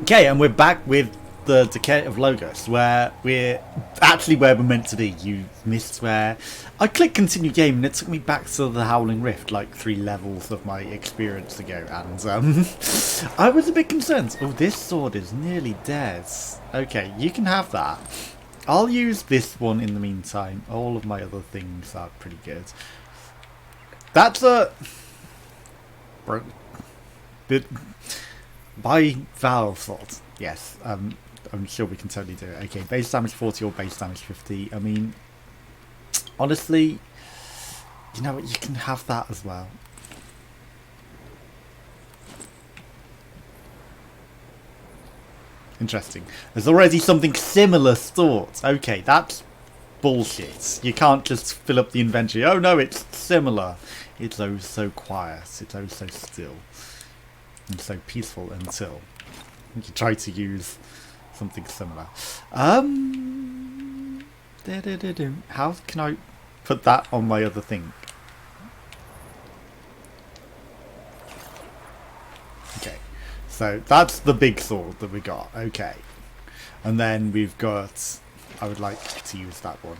Okay, and we're back with the Decay of Logos, where we're actually where we're meant to be. You missed where I clicked continue game and it took me back to the Howling Rift, like 3 levels of my experience ago, and I was a bit concerned. Oh, this sword is nearly dead. Okay, you can have that. I'll use this one in the meantime. All of my other things are pretty good. That's a... By valve thought, yes, I'm sure we can totally do it. Okay, base damage 40 or base damage 50. I mean, honestly, you know what, you can have that as well. Interesting. There's already something similar stored. Okay, that's bullshit. You can't just fill up the inventory. Oh no, it's similar. It's oh so quiet. It's oh so still. And so peaceful until you try to use something similar. How can I put that on my other thing? Okay, so that's the big sword that we got. Okay, and then we've got, I would like to use that one,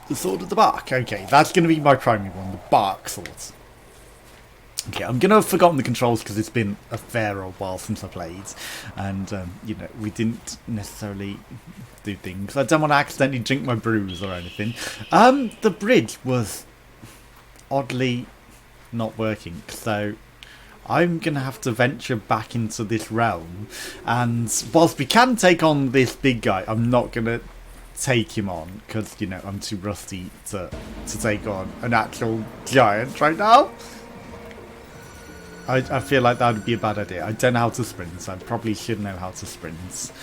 the sword of the bark. Okay, that's going to be my primary one, the bark sword. Okay, I'm going to have forgotten the controls because it's been a fair old while since I played. And, you know, we didn't necessarily do things. I don't want to accidentally drink my brews or anything. The bridge was oddly not working. So I'm going to have to venture back into this realm. And whilst we can take on this big guy, I'm not going to take him on because, you know, I'm too rusty to take on an actual giant right now. I feel like that would be a bad idea. I don't know how to sprint, so I probably should know how to sprint.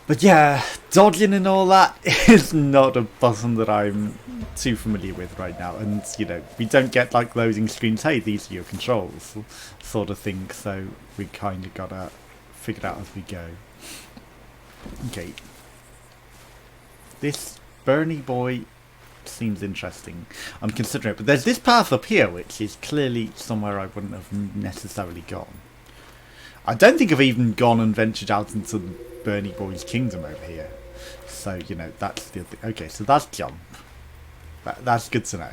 But yeah, dodging and all that is not a button that I'm too familiar with right now. And, you know, we don't get like loading screens, hey, these are your controls, sort of thing. So we kind of got to figure it out as we go. Okay. This Bernie boy seems interesting. I'm considering it, but there's this path up here which is clearly somewhere I wouldn't have necessarily gone. I don't think I've even gone and ventured out into the Bernie Boy's kingdom over here. So, you know, that's the other thing. Okay, so that's jump. That's good to know.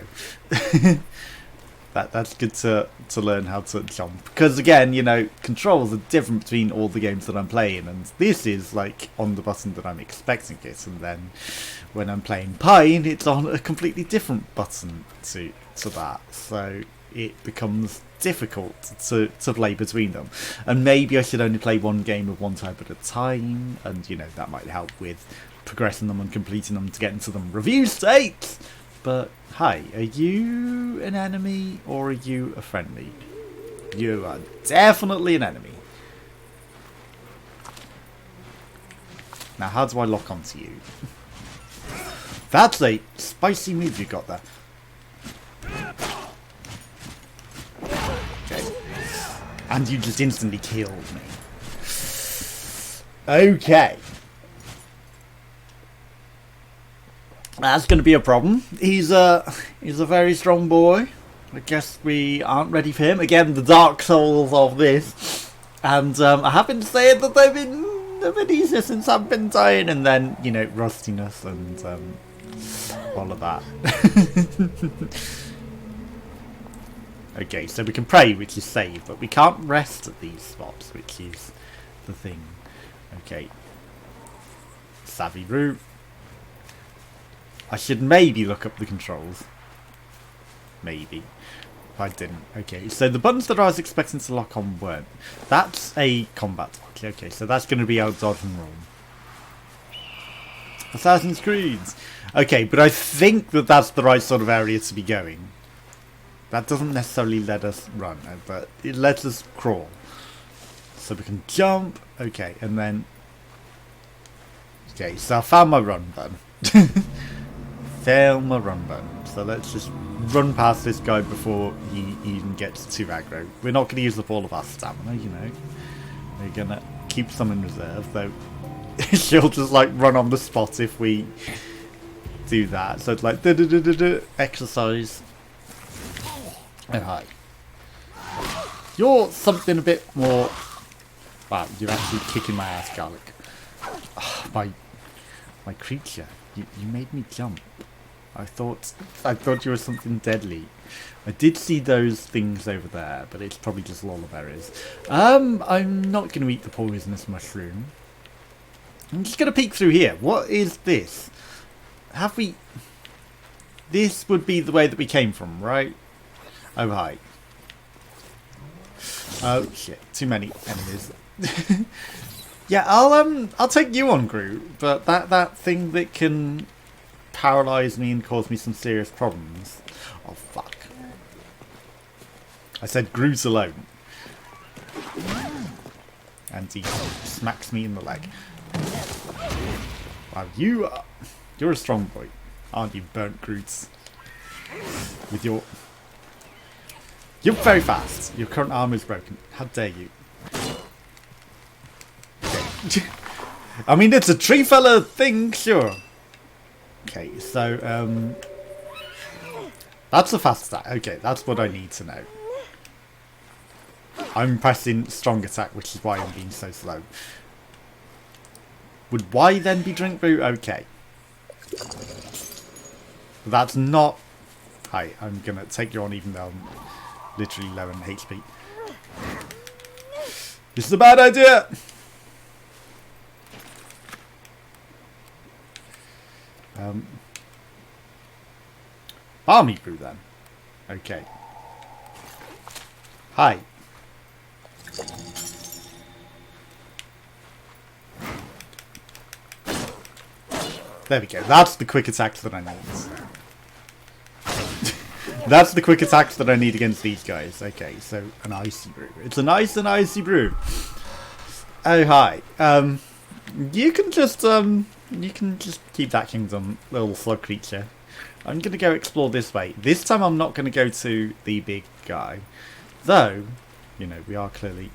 That's good to learn how to jump. Because again, you know, controls are different between all the games that I'm playing, and this is like on the button that I'm expecting it, and then when I'm playing Pine, it's on a completely different button to that. So it becomes difficult to play between them. And maybe I should only play one game of one type at a time, and you know, that might help with progressing them and completing them to get into them review state. But hi, are you an enemy or are you a friendly? You are definitely an enemy. Now how do I lock onto you? That's a spicy move you got there. Okay. And you just instantly killed me. Okay. That's going to be a problem. He's a very strong boy. I guess we aren't ready for him. Again, the Dark Souls of this. And I have been saying that they've been easier since I've been dying. And then, you know, rustiness and all of that. Okay, so we can pray, which is save. But we can't rest at these spots, which is the thing. Okay. Savvy route. I should maybe look up the controls. Maybe. If I didn't. Okay, so the buttons that I was expecting to lock on weren't. That's a combat lock. Okay, so that's going to be our dodge and roll. Assassin's Creed. Okay, but I think that that's the right sort of area to be going. That doesn't necessarily let us run, but it lets us crawl. So we can jump. Okay, and then... Okay, so I found my run button. Found my run button. So let's just run past this guy before he even gets too aggro. We're not going to use up all of our stamina, you know. We're going to keep some in reserve, though. She'll just like run on the spot if we do that. So it's like exercise. Oh hi. You're something a bit more... Wow, you're actually kicking my ass, Garlic. My creature, you made me jump. I thought you were something deadly. I did see those things over there, but it's probably just lullaberries. I'm not going to eat the poisonous mushroom. I'm just going to peek through here. What is this? Have we... This would be the way that we came from, right? Oh, hi. Oh, shit. Too many enemies. Yeah, I'll take you on, Groot. But that thing that can paralyze me and cause me some serious problems. Oh, fuck. I said Groot alone. And he smacks me in the leg. Wow, you're a strong boy, aren't you, burnt Groots? With your... You're very fast. Your current armor is broken. How dare you? Okay. I mean, it's a tree fella thing, sure. Okay, so, that's a fast attack. Okay, that's what I need to know. I'm pressing strong attack, which is why I'm being so slow. Would Y then be drink brew? Okay. But that's not... Hi, I'm going to take you on even though I'm literally low in HP. This is a bad idea! Barmy brew then. Okay. Hi. There we go. That's the quick attacks that I need. That's the quick attacks that I need against these guys. Okay, so an icy brew. It's a nice and icy brew. Oh hi. You can just keep that kingdom, little slug creature. I'm gonna go explore this way. This time I'm not gonna go to the big guy. Though, you know, we are clearly...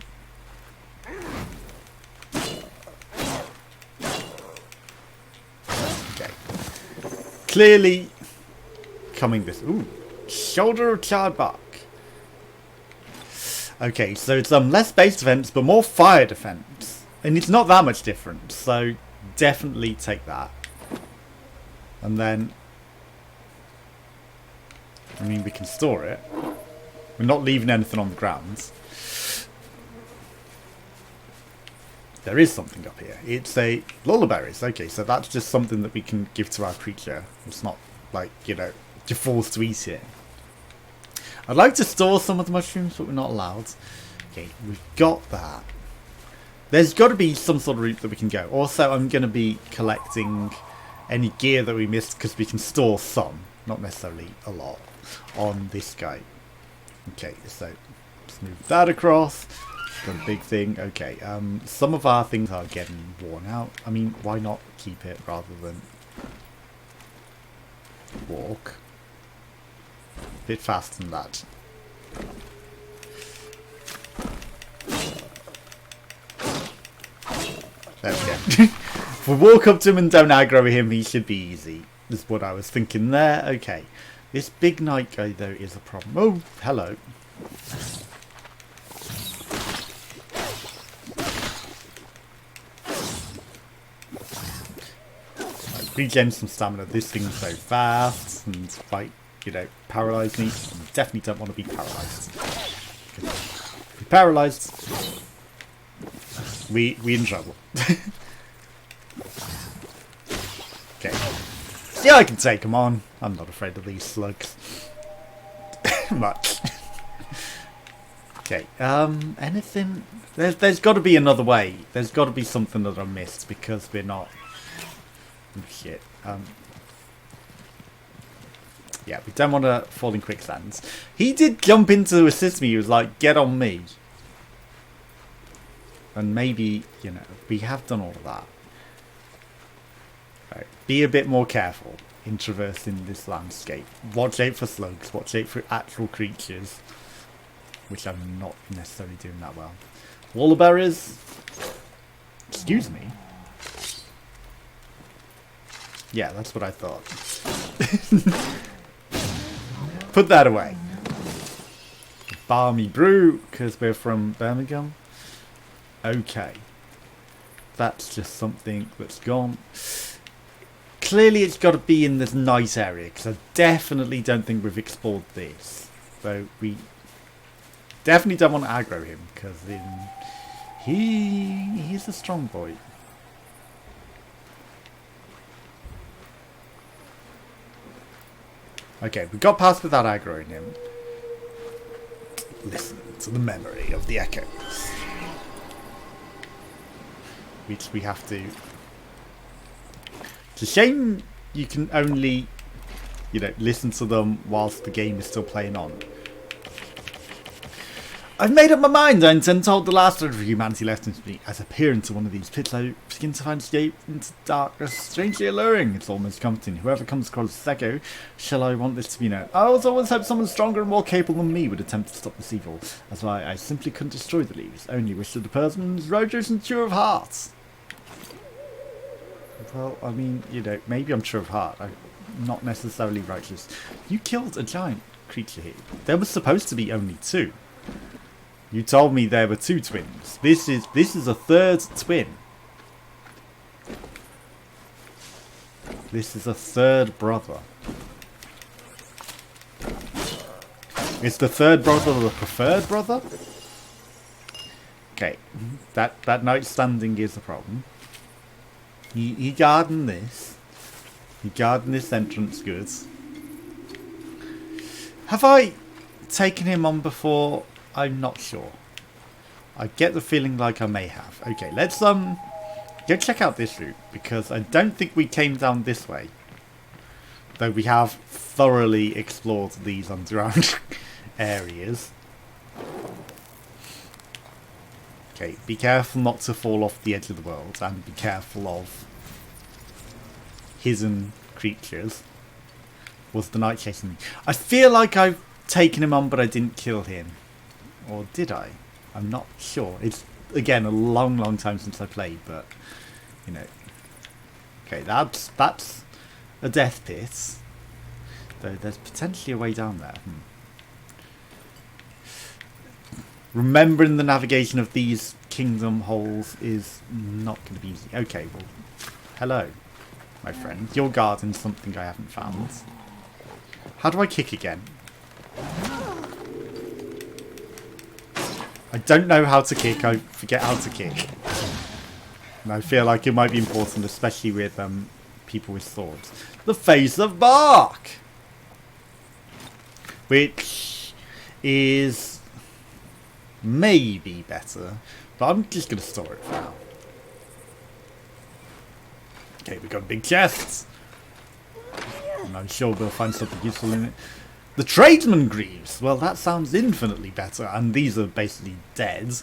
Okay. Clearly coming this... Ooh. Shoulder of charred bark. Okay, so it's less base defense, but more fire defense. And it's not that much different, so definitely take that. And then... I mean, we can store it. We're not leaving anything on the ground. There is something up here. It's a lullaberries. Okay, so that's just something that we can give to our creature. It's not like, you know, you're forced to eat it. I'd like to store some of the mushrooms, but we're not allowed. Okay, we've got that. There's got to be some sort of route that we can go. Also, I'm going to be collecting any gear that we missed because we can store some, not necessarily a lot, on this guy. Okay, so let's move that across. Got a big thing. Okay, some of our things are getting worn out. I mean, why not keep it rather than walk? A bit faster than that. There we go. If we walk up to him and don't aggro him, he should be easy. Is what I was thinking there. Okay. This big knight guy, though, is a problem. Oh, hello. Regen some stamina. This thing's so fast and like, you know, paralyze me. I definitely don't want to be paralyzed. If we're paralyzed, we in trouble. Okay. Yeah, I can take them on. I'm not afraid of these slugs. Much. Okay. Anything? There's got to be another way. There's got to be something that I missed because we're not. Oh, shit. Yeah, we don't want to fall in quicksands. He did jump in to assist me. He was like, "Get on me." And maybe, you know, we have done all of that. Right. Be a bit more careful in traversing this landscape. Watch out for slugs. Watch out for actual creatures. Which I'm not necessarily doing that well. Wallaberries. Excuse me. Yeah, that's what I thought. Put that away. barmy brew because we're from Birmingham. Okay. That's just something that's gone. Clearly it's got to be in this nice area because I definitely don't think we've explored this. So we definitely don't want to aggro him because he's a strong boy. Okay, we got past without aggroing him. Listen to the memory of the echoes. Which we have to... It's a shame you can only, you know, listen to them whilst the game is still playing on. I've made up my mind. I intend to hold the last of humanity left in me. As I peer into one of these pits, I begin to find escape into darkness strangely alluring. It's almost comforting. Whoever comes across this echo, shall I want this to be known? I always hoped someone stronger and more capable than me would attempt to stop this evil. That's why I simply couldn't destroy the leaves. Only wish that the person is righteous and true of heart. Well, I mean, you know, maybe I'm true of heart. I'm not necessarily righteous. You killed a giant creature here. There was supposed to be only 2. You told me there were 2 twins. This is a 3rd twin. This is a 3rd brother. Is the 3rd brother the preferred brother? Okay, that nightstanding is a problem. You garden this. You garden this entrance goods. Have I taken him on before? I'm not sure. I get the feeling like I may have. Okay, let's go check out this route because I don't think we came down this way. Though we have thoroughly explored these underground areas. Okay, be careful not to fall off the edge of the world and be careful of hidden creatures. Was the knight chasing me? I feel like I've taken him on but I didn't kill him. Or did I? I'm not sure. It's, again, a long time since I played, but, you know. Okay, that's a death pit. Though there's potentially a way down there. Remembering the navigation of these kingdom holes is not going to be easy. Okay, well, hello, my friend. Your garden's something I haven't found. How do I kick again? I don't know how to kick. I forget how to kick. And I feel like it might be important, especially with people with swords. The face of bark! Which is maybe better, but I'm just going to store it for now. Okay, we've got big chests. And I'm sure we'll find something useful in it. The tradesman greaves. Well, that sounds infinitely better. And these are basically dead.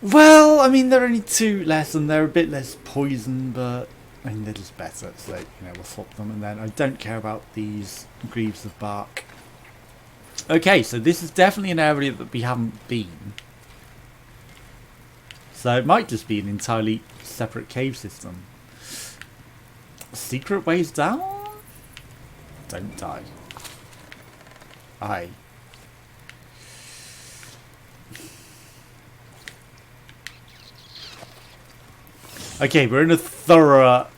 Well, I mean, they're only 2 less and they're a bit less poison, but I mean, they're just better. So, you know, we'll swap them. And then I don't care about these greaves of bark. Okay, so this is definitely an area that we haven't been. So it might just be an entirely separate cave system. Secret ways down? Don't die. Aye. Okay, we're in a thorough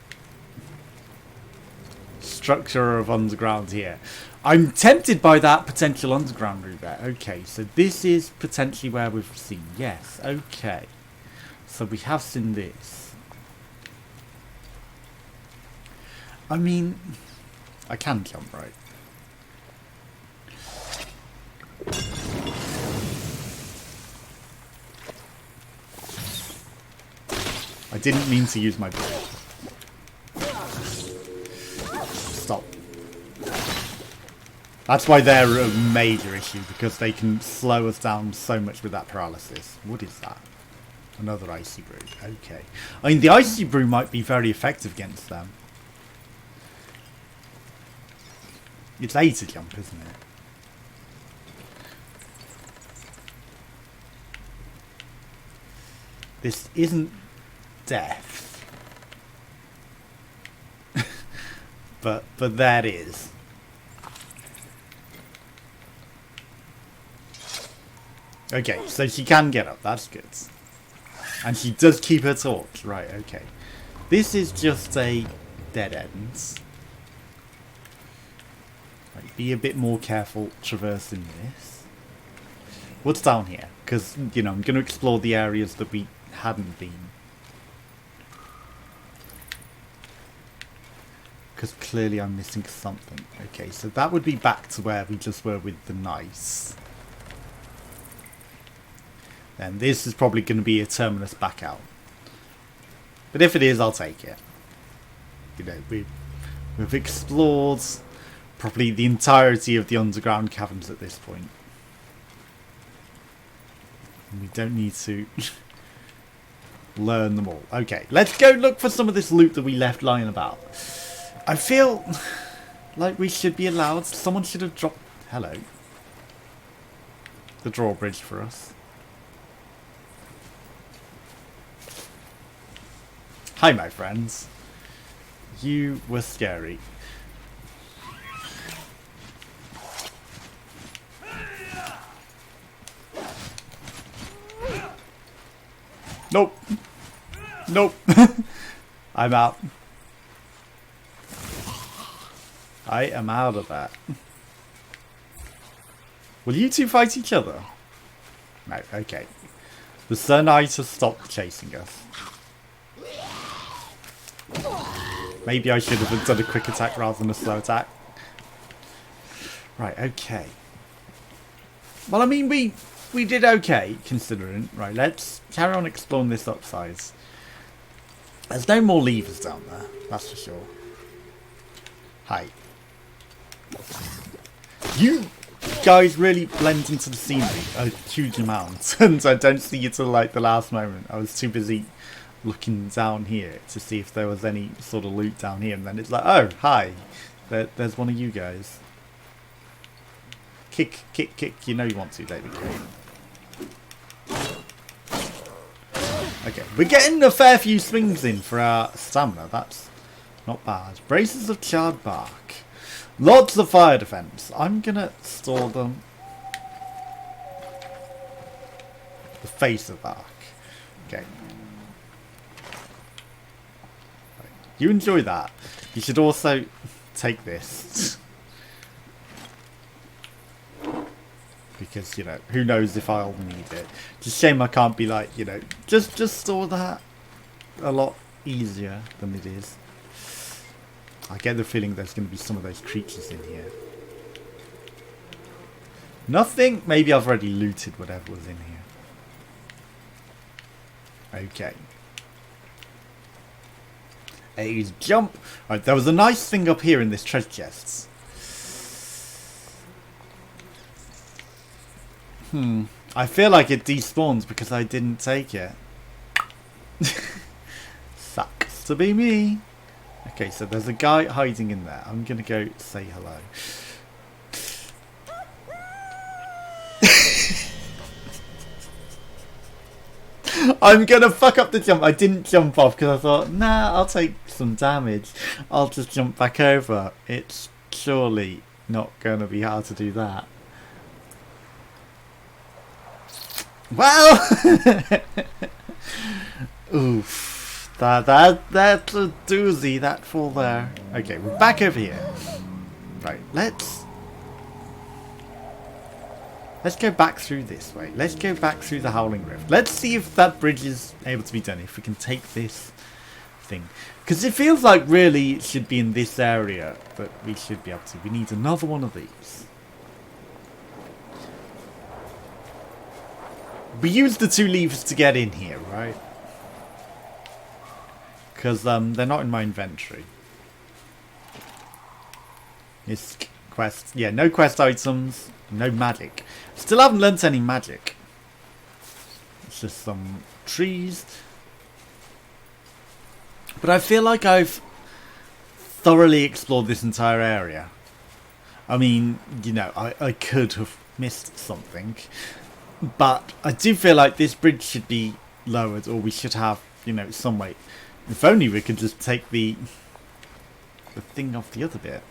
structure of underground here. I'm tempted by that potential underground route there. Okay, so this is potentially where we've seen. Yes, okay. So we have seen this. I mean, I can jump, right? I didn't mean to use my bow. Stop. That's why they're a major issue, because they can slow us down so much with that paralysis. What is that? Another icy brew. Okay. I mean, the icy brew might be very effective against them. It's A to jump, isn't it? This isn't death. but that is. Okay, so she can get up. That's good. And she does keep her torch. Right, okay. This is just a dead end. Right, be a bit more careful traversing this. What's down here? Because, you know, I'm going to explore the areas that we hadn't been. Because clearly I'm missing something. Okay, so that would be back to where we just were with the nice. Then this is probably going to be a terminus back out. But if it is, I'll take it. You know, we've explored probably the entirety of the underground caverns at this point. And we don't need to learn them all. Okay, let's go look for some of this loot that we left lying about. I feel like we should be allowed. Someone should have dropped... Hello. The drawbridge for us. Hi, my friends. You were scary. Nope. Nope. I'm out. I am out of that. Will you two fight each other? No, okay. The Sun Knight has stopped chasing us. Maybe I should have done a quick attack rather than a slow attack. Right, okay. Well, I mean, we did okay, considering. Right, let's carry on exploring this upsize. There's no more levers down there, that's for sure. Hi. You guys really blend into the scenery a huge amount, and I don't see you till like the last moment. I was too busy looking down here to see if there was any sort of loot down here, and then it's like, oh, hi, there's one of you guys. Kick, kick, kick, you know you want to, David. Okay, we're getting a fair few swings in for our stamina, that's not bad. Braces of charred bark. Lots of fire defense. I'm gonna store them. The face of bark. Okay. You enjoy that. You should also take this. Because, you know, who knows if I'll need it. Just shame I can't be like, you know, just store that a lot easier than it is. I get the feeling there's going to be some of those creatures in here. Nothing? Maybe I've already looted whatever was in here. Okay. A jump. Right, there was a nice thing up here in this treasure chest. I feel like it despawns because I didn't take it. Sucks to be me. Okay, so there's a guy hiding in there. I'm gonna go say hello. I'm gonna fuck up the jump. I didn't jump off because I thought, nah, I'll take some damage. I'll just jump back over. It's surely not gonna be hard to do that. Well, oof, that's a doozy, that fall there. Okay, we're back over here. Right, let's go back through this way. Let's go back through the Howling Rift. Let's see if that bridge is able to be done. If we can take this thing, because it feels like really it should be in this area that we should be able to. We need another one of these. We used the 2 levers to get in here, right? Because they're not in my inventory. It's quest. Yeah, no quest items, no magic. Still haven't learnt any magic. It's just some trees. But I feel like I've thoroughly explored this entire area. I mean, you know, I could have missed something. But I do feel like this bridge should be lowered, or we should have, you know, some way. If only we could just take the thing off the other bit.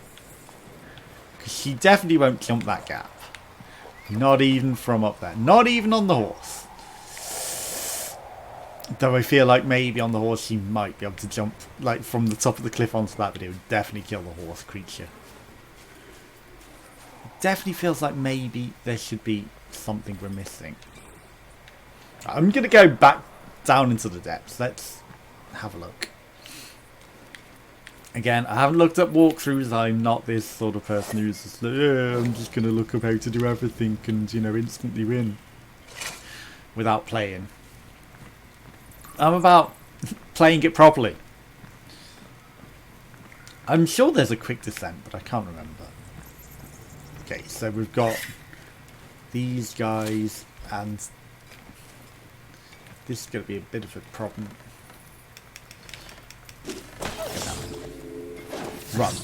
Because she definitely won't jump that gap. Not even from up there. Not even on the horse. Though I feel like maybe on the horse he might be able to jump like from the top of the cliff onto that, but it would definitely kill the horse creature. It definitely feels like maybe there should be something we're missing. I'm going to go back down into the depths. Let's have a look. Again, I haven't looked up walkthroughs. I'm not this sort of person who's just like, yeah, I'm just going to look up how to do everything and, you know, instantly win. Without playing. I'm about playing it properly. I'm sure there's a quick descent, but I can't remember. Okay, so we've got these guys, and this is going to be a bit of a problem. Run.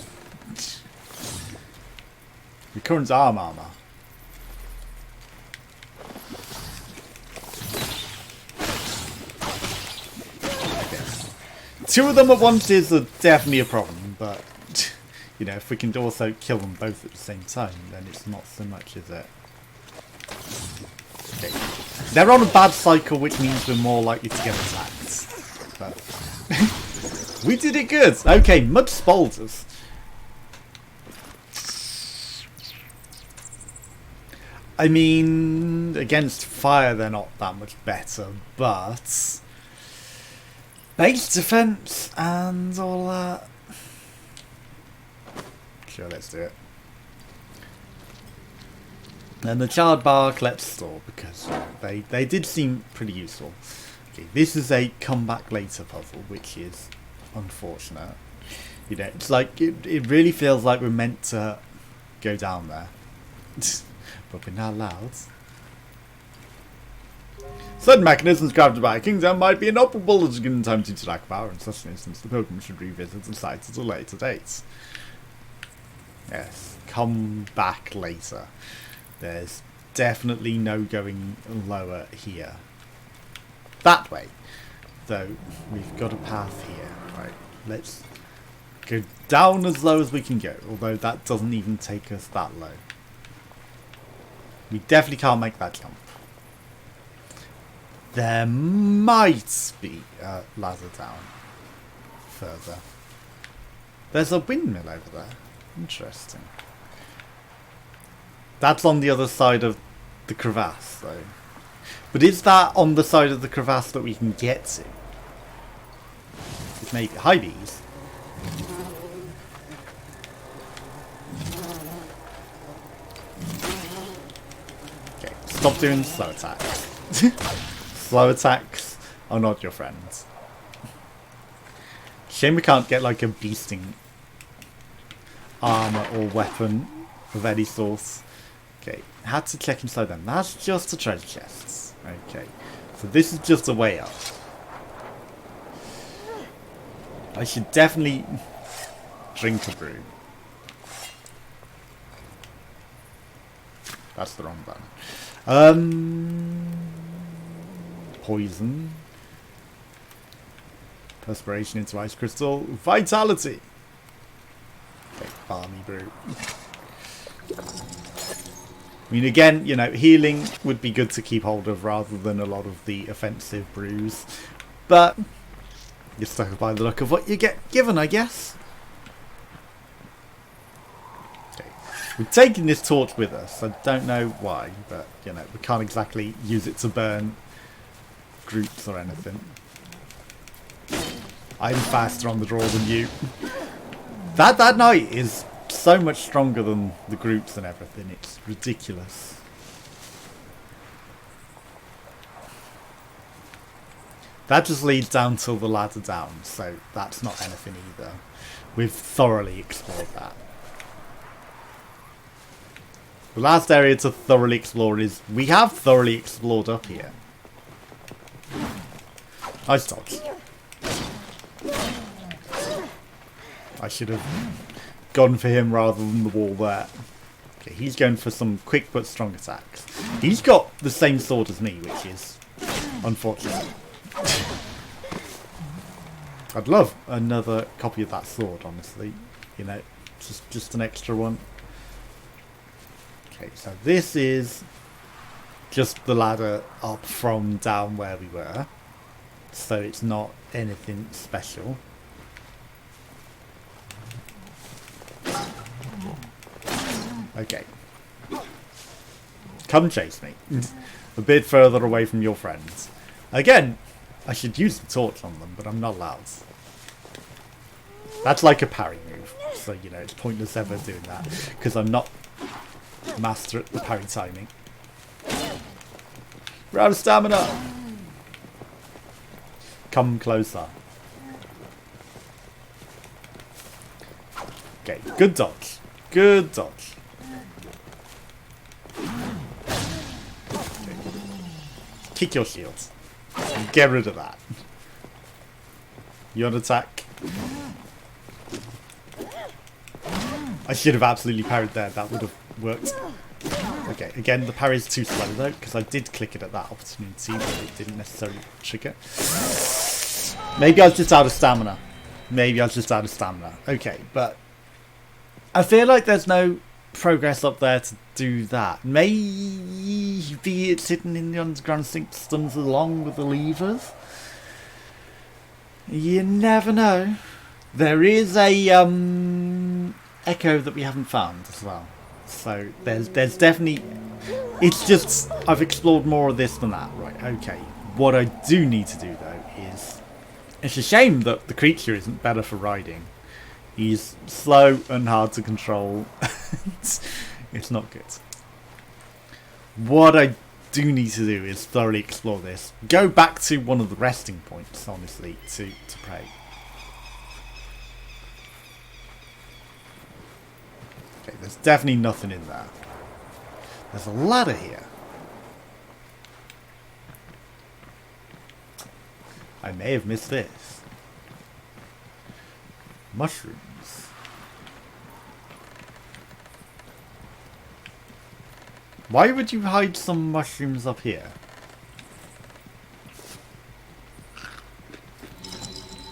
Recurrent armor. Okay. Two of them at once is definitely a problem, but you know, if we can also kill them both at the same time, then it's not so much, is it? Okay. They're on a bad cycle, which means we're more likely to get attacked. But we did it good. Okay, mud spoulders. I mean, against fire they're not that much better, but base defense and all that. Sure, let's do it. And the charred bark, let's store because they did seem pretty useful. Okay, this is a come back later puzzle, which is unfortunate. You know, it's like it really feels like we're meant to go down there, but we're not allowed. Certain mechanisms crafted by a kingdom might be inoperable as given time to interact power. In such an instance, the pilgrim should revisit the site at a later date. Yes, come back later. There's definitely no going lower here. That way. Though, we've got a path here. Right, let's go down as low as we can go. Although that doesn't even take us that low. We definitely can't make that jump. There might be a ladder down further. There's a windmill over there. Interesting. That's on the other side of the crevasse, though. But is that on the side of the crevasse that we can get to? It may be. Hi, bees. Okay, stop doing slow attacks. Slow attacks are not your friends. Shame we can't get like a beasting armor or weapon of any sort. Okay, had to check inside them. That's just the treasure chests. Okay, so this is just a way up. I should definitely drink a brew. That's the wrong button. Poison. Perspiration into ice crystal. Vitality. Okay, balmy brew. I mean, again, you know, healing would be good to keep hold of rather than a lot of the offensive brews. But you're stuck by the look of what you get given, I guess. Okay. We're taking this torch with us. I don't know why, but, you know, we can't exactly use it to burn groups or anything. I'm faster on the draw than you. That knight is so much stronger than the groups and everything. It's ridiculous. That just leads down to the ladder down, so that's not anything either. We've thoroughly explored that. The last area to thoroughly explore is we have thoroughly explored up here. Nice dodge. I should have gone for him rather than the wall there. Okay, he's going for some quick but strong attacks. He's got the same sword as me, which is unfortunate. I'd love another copy of that sword, honestly. You know, just an extra one. Okay, so this is just the ladder up from down where we were. So it's not anything special. Okay. Come chase me. A bit further away from your friends. Again, I should use the torch on them, but I'm not allowed. That's like a parry move. So, you know, it's pointless ever doing that. Because I'm not master at the parry timing. We're out of stamina! Come closer. Okay, good dodge. Good dodge. Okay. Kick your shields. And get rid of that. You on attack? I should have absolutely parried there. That would have worked. Okay, again, the parry is too slow though, because I did click it at that opportunity, but it didn't necessarily trigger. Maybe I was just out of stamina. Maybe I was just out of stamina. Okay, but I feel like there's no progress up there to do that. Maybe it's hidden in the underground systems along with the levers. You never know. There is a echo that we haven't found as well. So there's definitely... It's just... I've explored more of this than that. Right, okay. What I do need to do though is... It's a shame that the creature isn't better for riding. He's slow and hard to control. It's not good. What I do need to do is thoroughly explore this. Go back to one of the resting points, honestly, to pray. Okay, there's definitely nothing in there. There's a ladder here. I may have missed this. Mushrooms. Why would you hide some mushrooms up here?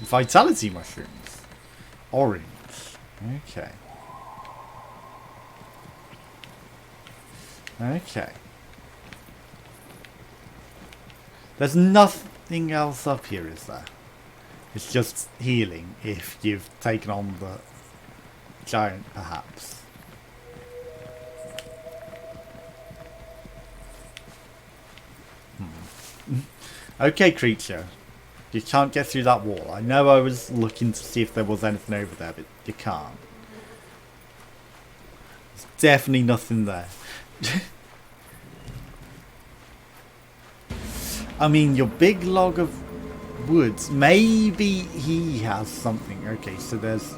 Vitality mushrooms. Orange. Okay. Okay. There's nothing else up here, is there? It's just healing if you've taken on the giant, perhaps. Okay, creature. You can't get through that wall. I know I was looking to see if there was anything over there, but you can't. There's definitely nothing there. I mean, your big log of woods, maybe he has something. Okay, so there's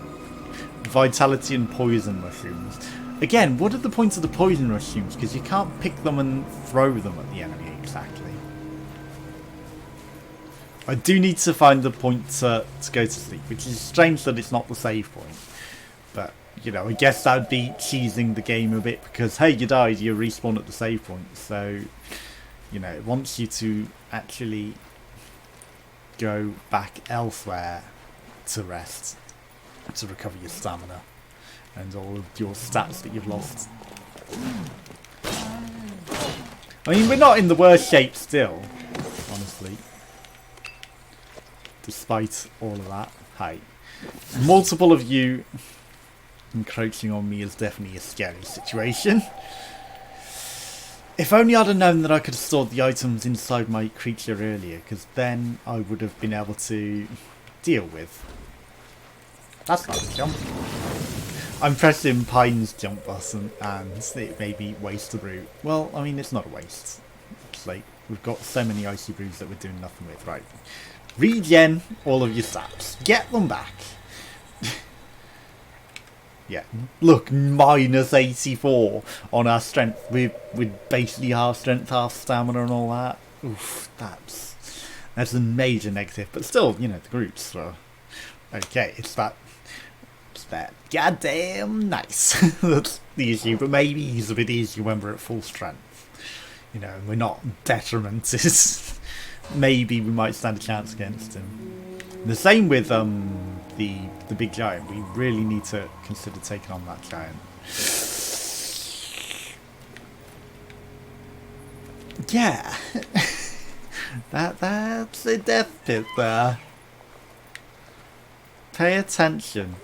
vitality and poison mushrooms. Again, what are the points of the poison mushrooms? Because you can't pick them and throw them at the enemy exactly. I do need to find the point to go to sleep, which is strange that it's not the save point. But, you know, I guess that would be cheesing the game a bit because, hey, you died, you respawn at the save point. So, you know, it wants you to actually go back elsewhere to rest, to recover your stamina and all of your stats that you've lost. I mean, we're not in the worst shape still, honestly. Despite all of that. Hey, multiple of you encroaching on me is definitely a scary situation. If only I'd have known that I could have stored the items inside my creature earlier, because then I would have been able to deal with. That's not a jump. I'm pressing Pine's jump button and it made me waste the route. Well, I mean, it's not a waste. It's like, we've got so many icy brews that we're doing nothing with, right? Regen all of your stats. Get them back. Yeah, look, minus 84 on our strength. With basically half strength, half stamina and all that. Oof, that's a major negative. But still, you know, the groups, so... Okay, it's that goddamn nice. That's the issue. But maybe he's a bit easier when we're at full strength. You know, and we're not detrimented. Maybe we might stand a chance against him. The same with the big giant. We really need to consider taking on that giant. Yeah. That's a death pit there. Pay attention.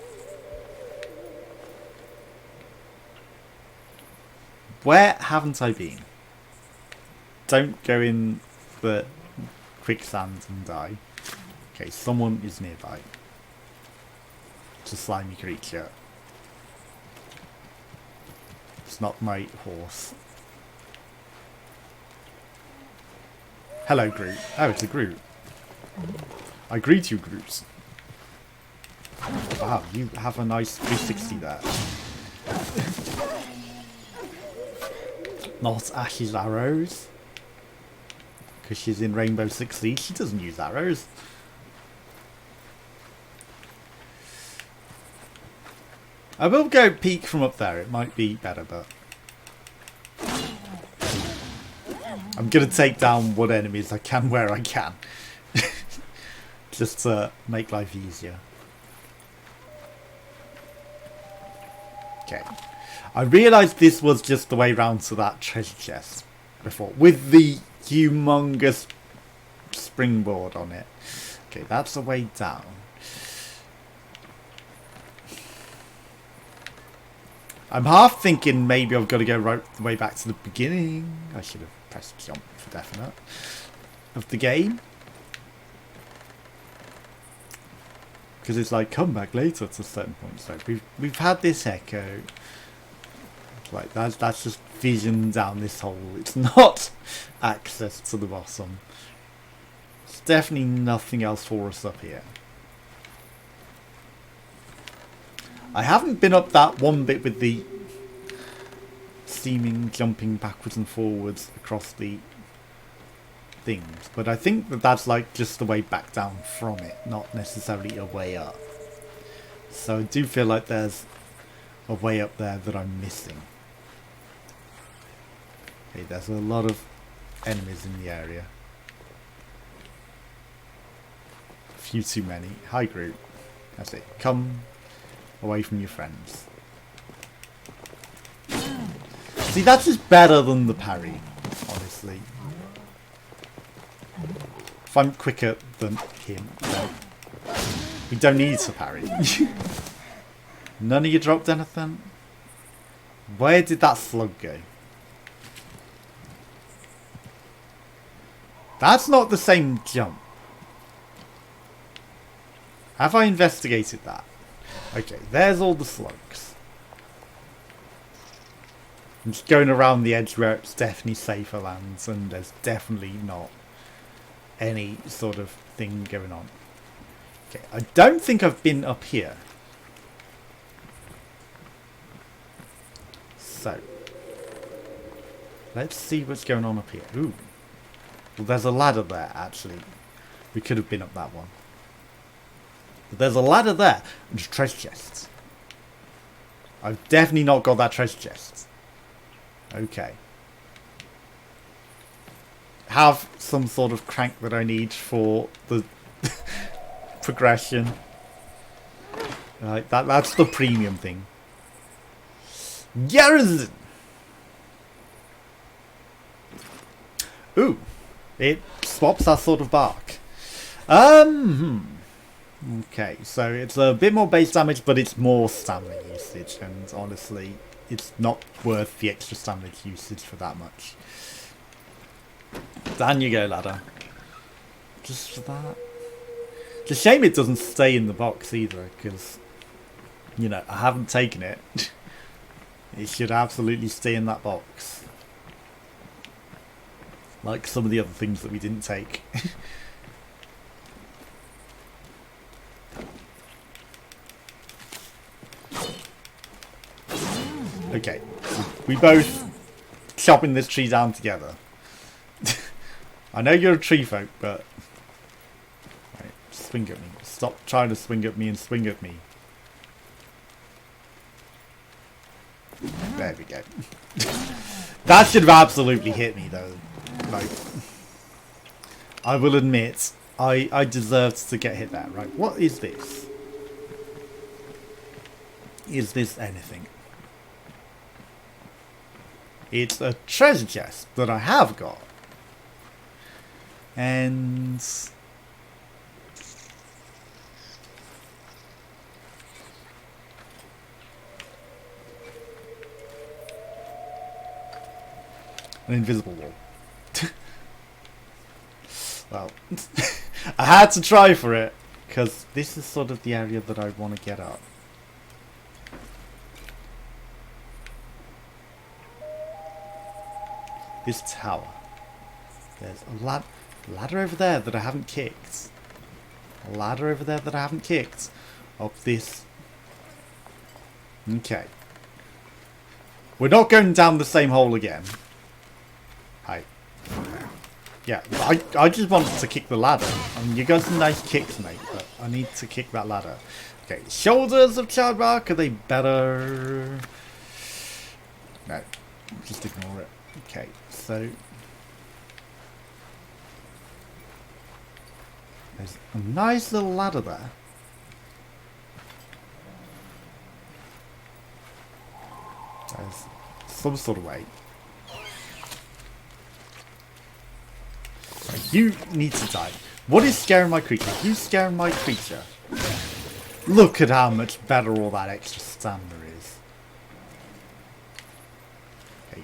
Where haven't I been? Don't go in the quicksand and die. Okay, someone is nearby. It's a slimy creature. It's not my horse. Hello, Groot. Oh, it's a Groot. I greet you, Groots. Wow, you have a nice 360 there. Not Ash's arrows. Because she's in Rainbow Six Siege, she doesn't use arrows. I will go peek from up there, it might be better, but... I'm going to take down what enemies I can where I can. Just to make life easier. Okay. I realised this was just the way round to that treasure chest before. With the humongous springboard on it. Okay, that's the way down. I'm half thinking maybe I've got to go right the way back to the beginning. I should have pressed jump for definite. Of the game. Because it's like, come back later to a certain point. So we've had this echo. Like that's just vision down this hole. It's not access to the bottom. There's definitely nothing else for us up here. I haven't been up that one bit with the seeming jumping backwards and forwards across the things, but I think that that's like just the way back down from it, not necessarily a way up. So I do feel like there's a way up there that I'm missing. Okay, there's a lot of enemies in the area. A few too many. Hi, Groot. That's it. Come away from your friends. See, that's just better than the parry, honestly. If I'm quicker than him, then we don't need to parry. None of you dropped anything? Where did that slug go? That's not the same jump. Have I investigated that? Okay, there's all the slugs. I'm just going around the edge where it's definitely safer lands and there's definitely not any sort of thing going on. Okay, I don't think I've been up here. So, let's see what's going on up here. Ooh. Well, there's a ladder there, actually. We could have been up that one. But there's a ladder there. And just treasure chests. I've definitely not got that treasure chest. Okay. Have some sort of crank that I need for the progression. Right, that's the premium thing. Garrison! Ooh. It swaps that sort of bark. Okay, so it's a bit more base damage, but it's more stamina usage, and honestly, it's not worth the extra stamina usage for that much. Down you go, ladder. Just for that. It's a shame it doesn't stay in the box either, because, you know, I haven't taken it. It should absolutely stay in that box. Like some of the other things that we didn't take. Okay, we both chopping this tree down together. I know you're a tree folk, but... Right, swing at me. Stop trying to swing at me and swing at me. There we go. That should have absolutely hit me, though. Like, I will admit, I deserved to get hit there. Right, what is this? Is this anything? It's a treasure chest that I have got. And an invisible wall. Well, I had to try for it, because this is sort of the area that I want to get up. This tower. There's a ladder over there that I haven't kicked. A ladder over there that I haven't kicked. Up this. Okay. We're not going down the same hole again. Yeah, I just wanted to kick the ladder. I mean, you got some nice kicks, mate, but I need to kick that ladder. Okay, shoulders of Chadbark, are they better? No, just ignore it. Okay, so there's a nice little ladder there. There's some sort of way. You need to die. What is scaring my creature? Who's scaring my creature? Look at how much better all that extra stamina is. Okay.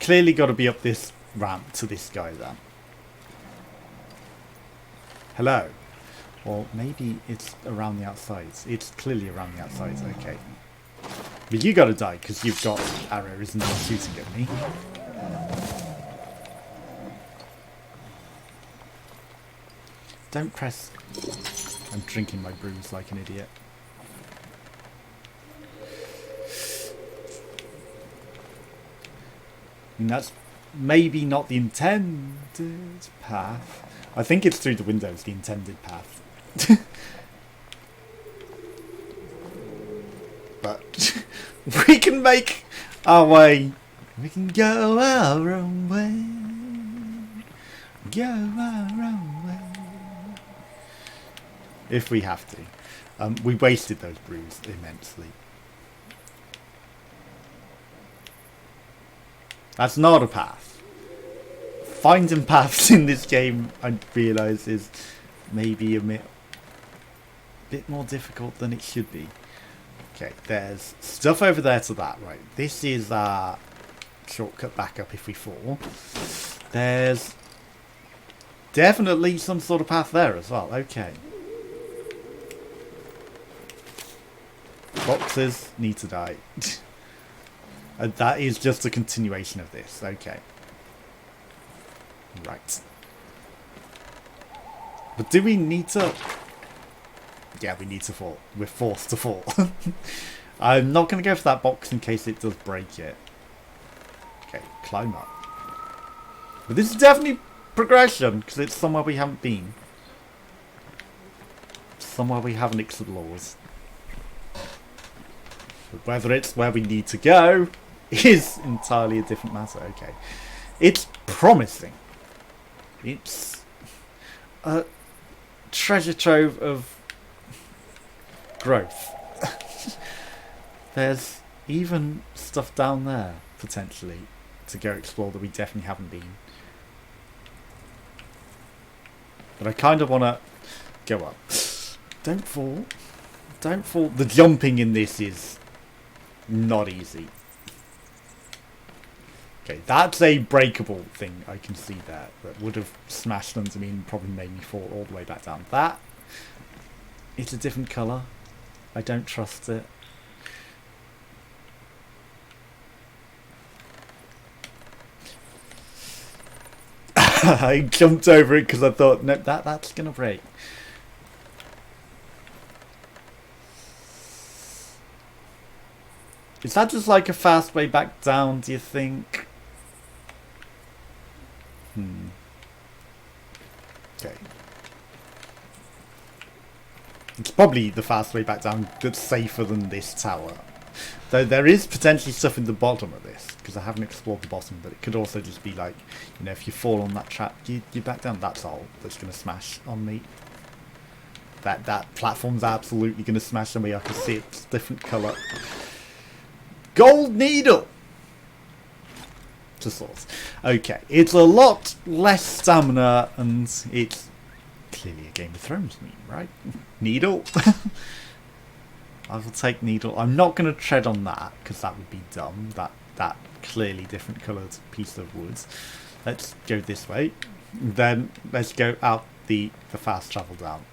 Clearly got to be up this ramp to this guy then. Hello. Or maybe it's around the outsides. It's clearly around the outsides. Okay. But you got to die because you've got arrows and you're shooting at me. Don't press. I'm drinking my brews like an idiot. And that's maybe not the intended path. I think it's through the windows, the intended path. But we can make our way. We can go our own way. Go our own way. If we have to. We wasted those brews immensely. That's not a path. Finding paths in this game, I realise, is maybe a bit more difficult than it should be. Okay, there's stuff over there to that, right. This is our shortcut back up if we fall. There's definitely some sort of path there as well. Okay. Boxes need to die. And that is just a continuation of this. Okay. Right. But do we need to... Yeah, we need to fall. We're forced to fall. I'm not going to go for that box in case it does break it. Okay, climb up. But this is definitely progression, because it's somewhere we haven't been. Somewhere we haven't explored. But whether it's where we need to go is entirely a different matter. Okay. It's promising. It's a treasure trove of growth. There's even stuff down there, potentially, to go explore that we definitely haven't been. But I kind of want to go up. Don't fall. Don't fall. The jumping in this is not easy. Okay, that's a breakable thing I can see there. That would have smashed under me and probably made me fall all the way back down. That, it's a different colour. I don't trust it. I jumped over it because I thought, no, that's going to break. Is that just like a fast way back down, do you think? Okay. It's probably the fast way back down that's safer than this tower. Though there is potentially stuff in the bottom of this, because I haven't explored the bottom, but it could also just be like, you know, if you fall on that trap, you back down. That's all that's going to smash on me. That platform's absolutely going to smash on me. I can see it's different colour. Gold needle! to source. Okay, it's a lot less stamina, and it's clearly a Game of Thrones meme, right? Needle. I will take needle. I'm not going to tread on that because that would be dumb. That clearly different coloured piece of wood. Let's go this way. Then let's go out the fast travel down.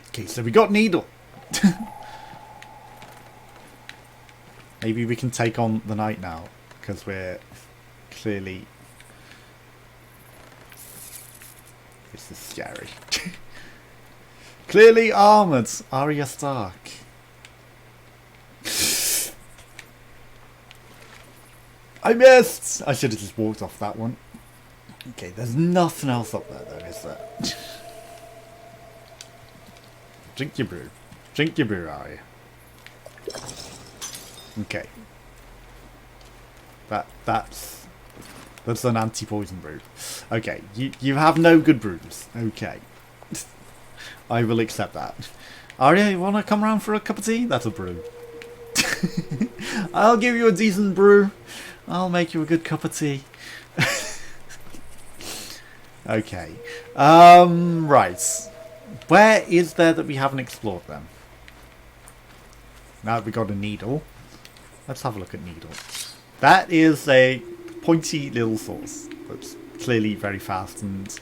Okay, so we got needle. Maybe we can take on the night now because we're clearly. This is scary. Clearly armoured, Arya Stark. I missed! I should have just walked off that one. Okay, there's nothing else up there though, is there? Drink your brew. Drink your brew, Arya. Okay. That's an anti-poison brew. Okay, you have no good brews. Okay. I will accept that. Arya, you want to come around for a cup of tea? That's a brew. I'll give you a decent brew. I'll make you a good cup of tea. Okay. Right. Where is there that we haven't explored then? Now that we got a needle. Let's have a look at needle. That is a pointy little source that's clearly very fast and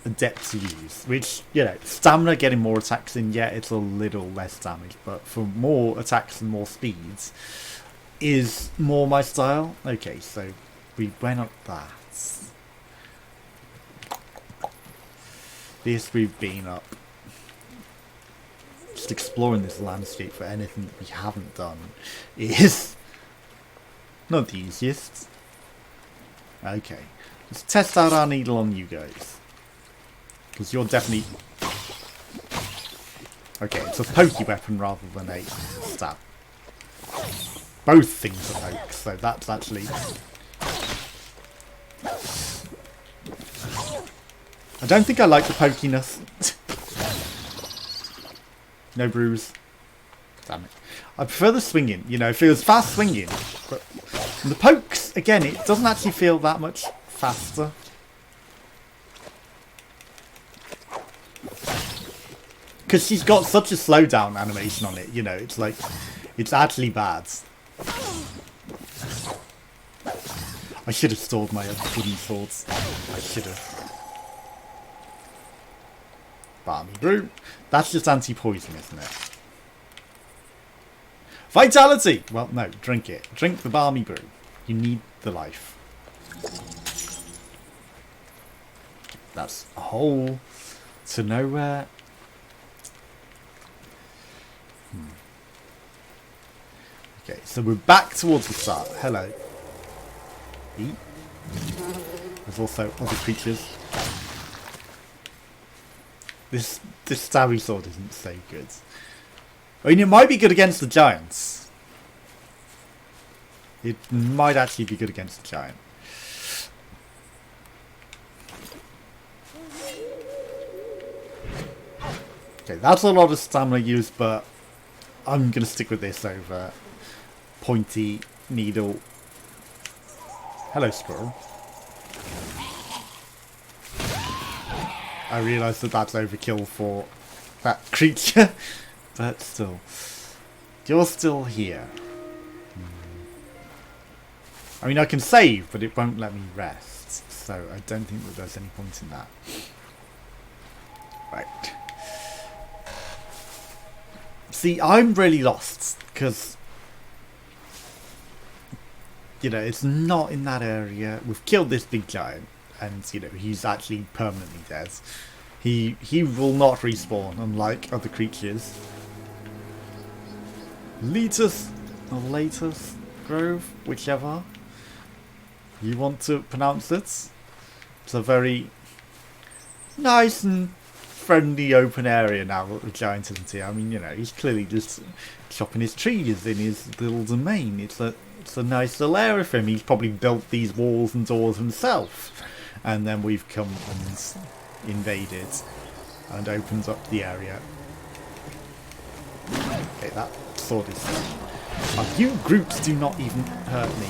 adept to use, which, you know, stamina getting more attacks in, yeah, it's a little less damage, but for more attacks and more speeds is more my style. Okay, so we went up that. This we've been up. Just exploring this landscape for anything that we haven't done is not the easiest. Okay, let's test out our needle on you guys. Because you're definitely... Okay, it's a pokey weapon rather than a stab. Both things are pokes, so that's actually... I don't think I like the pokiness. No bruise. Damn it. I prefer the swinging, you know, it feels fast swinging. But the pokes, again, it doesn't actually feel that much faster. Because she's got such a slowdown animation on it, you know, it's like, it's actually bad. I should have stored my wooden swords. I should have. Balmy brew. That's just anti-poison, isn't it? Vitality! Well, no, drink it. Drink the balmy brew. You need the life. That's a hole to nowhere. Okay, so we're back towards the start. Hello. Eat. There's also other creatures. This stabby sword isn't so good. I mean, it might be good against the giants. It might actually be good against the giant. Okay, that's a lot of stamina use, but I'm going to stick with this over pointy needle. Hello, squirrel. I realise that that's overkill for that creature, but still. You're still here. I mean, I can save, but it won't let me rest, so I don't think that there's any point in that. Right. See, I'm really lost, because, you know, it's not in that area. We've killed this big giant. And, you know, he's actually permanently dead. He will not respawn, unlike other creatures. Letus or Latus Grove, whichever you want to pronounce it. It's a very nice and friendly open area now that the giant isn't here. I mean, you know, he's clearly just chopping his trees in his little domain. It's a nice little area for him. He's probably built these walls and doors himself. And then we've come and invaded and opened up the area. Okay, that sword is... You groups do not even hurt me.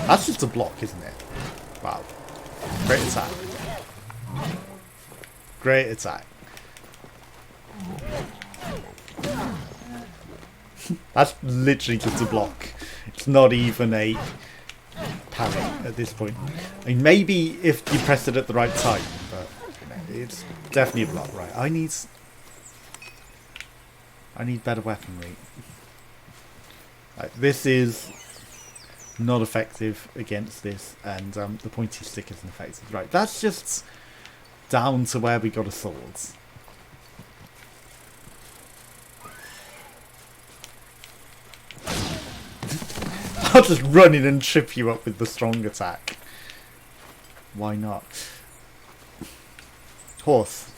That's just a block, isn't it? Wow. Great attack. Great attack. That's literally just a block. It's not even a parry at this point. I mean, maybe if you press it at the right time, but it's definitely a block. Right, I need better weaponry. Right, this is not effective against this, and the pointy stick isn't effective. Right, that's just down to where we got a sword. I'll just run in and trip you up with the strong attack. Why not? Horse.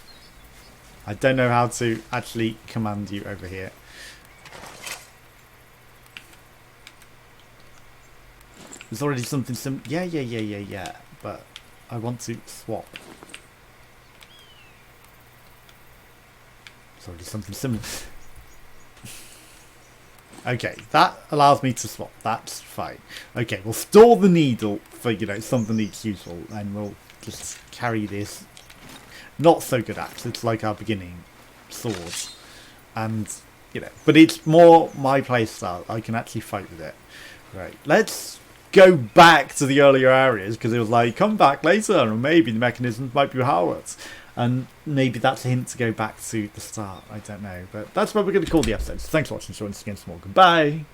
I don't know how to actually command you over here. There's already something sim. Yeah. But I want to swap. There's already something similar. Okay, that allows me to swap. That's fine. Okay, we'll store the needle for, you know, something that's useful, and we'll just carry this not so good axe. It's like our beginning sword, and you know, but it's more my playstyle. I can actually fight with it. Right, let's go back to the earlier areas, because it was like, come back later and maybe the mechanisms might be Howards. And maybe that's a hint to go back to the start. I don't know. But that's what we're going to call the episode. So thanks for watching. Show us again some more. Goodbye.